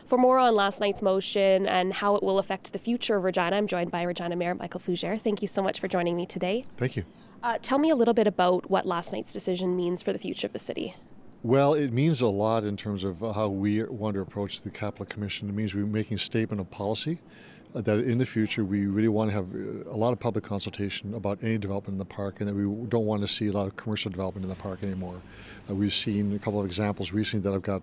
For more on last night's motion and how it will affect the future of Regina, I'm joined by Regina Mayor Michael Fougere. Thank you so much for joining me today. Thank you. Tell me a little bit about what last night's decision means for the future of the city. Well, it means a lot in terms of how we want to approach the Capital Commission. It means we're making a statement of policy that in the future we really want to have a lot of public consultation about any development in the park, and that we don't want to see a lot of commercial development in the park anymore. We've seen a couple of examples recently that have got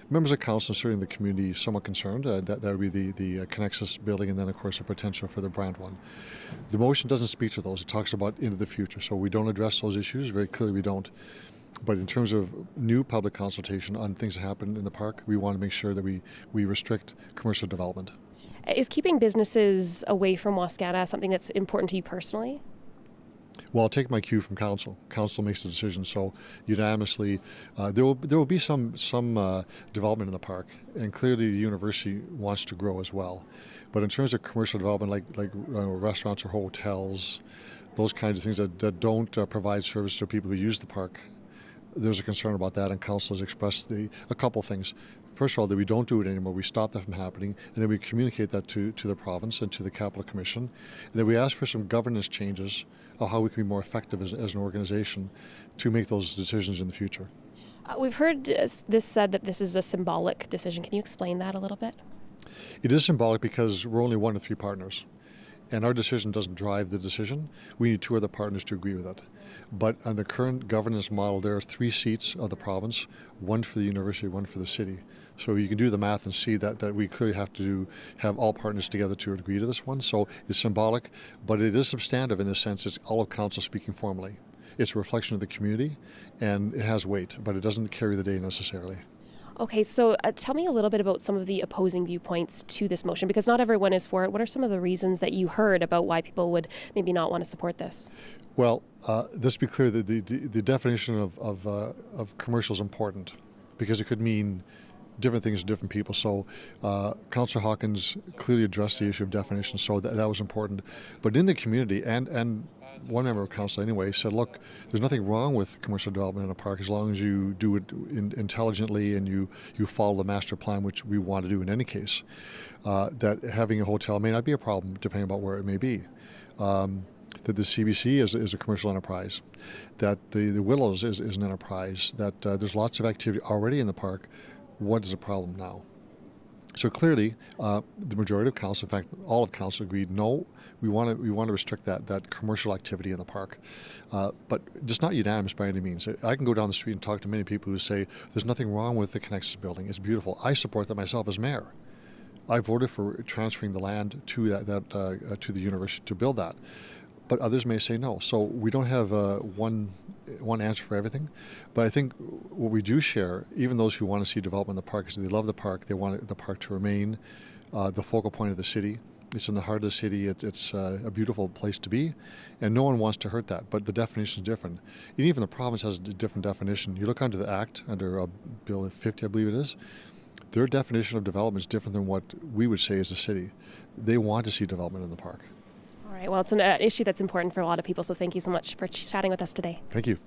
members of council and certainly the community somewhat concerned. That would be the Connexus building, and then of course the potential for the Brand one. The motion doesn't speak to those. It talks about into the future, so we don't address those issues. Very clearly we don't. But in terms of new public consultation on things that happen in the park, we want to make sure that we restrict commercial development. Is keeping businesses away from Wascana something that's important to you personally? Well, I'll take my cue from council. Council makes the decision, so unanimously, there will be some development in the park, and clearly the university wants to grow as well. But in terms of commercial development, like restaurants or hotels, those kinds of things that don't provide service to people who use the park, there's a concern about that, and council has expressed a couple things. First of all, that we don't do it anymore, we stop that from happening, and then we communicate that to the province and to the Capital Commission, and then we ask for some governance changes of how we can be more effective as an organization to make those decisions in the future. We've heard this said that this is a symbolic decision. Can you explain that a little bit? It is symbolic because we're only one of three partners. And our decision doesn't drive the decision. We need two other partners to agree with it. But on the current governance model, there are 3 seats of the province, one for the university, one for the city. So you can do the math and see that we clearly have to have all partners together to agree to this one. So it's symbolic, but it is substantive in the sense it's all of council speaking formally. It's a reflection of the community, and it has weight, but it doesn't carry the day necessarily. Okay, so tell me a little bit about some of the opposing viewpoints to this motion, because not everyone is for it. What are some of the reasons that you heard about why people would maybe not want to support this? Well, let's be clear that the definition of commercial is important, because it could mean different things to different people. So Councillor Hawkins clearly addressed the issue of definition, so that was important. But in the community, and one member of council anyway said, look, there's nothing wrong with commercial development in a park as long as you do it intelligently and you follow the master plan, which we want to do in any case. That having a hotel may not be a problem depending about where it may be. That the CBC is a commercial enterprise, that the Willows is an enterprise, that there's lots of activity already in the park. What is the problem now? So clearly, the majority of council, in fact, all of council agreed, no, we want to restrict that commercial activity in the park. But just not unanimous by any means. I can go down the street and talk to many people who say there's nothing wrong with the Connexus building. It's beautiful. I support that myself as mayor. I voted for transferring the land to to the university to build that. But others may say no. So we don't have one answer for everything. But I think what we do share, even those who want to see development in the park, is that they love the park. They want the park to remain the focal point of the city. It's in the heart of the city. It's a beautiful place to be, and no one wants to hurt that. But the definition is different. And even the province has a different definition. You look under the Act, under Bill 50, I believe it is, their definition of development is different than what we would say as a city. They want to see development in the park. All right, well, it's an issue that's important for a lot of people, so thank you so much for chatting with us today. Thank you.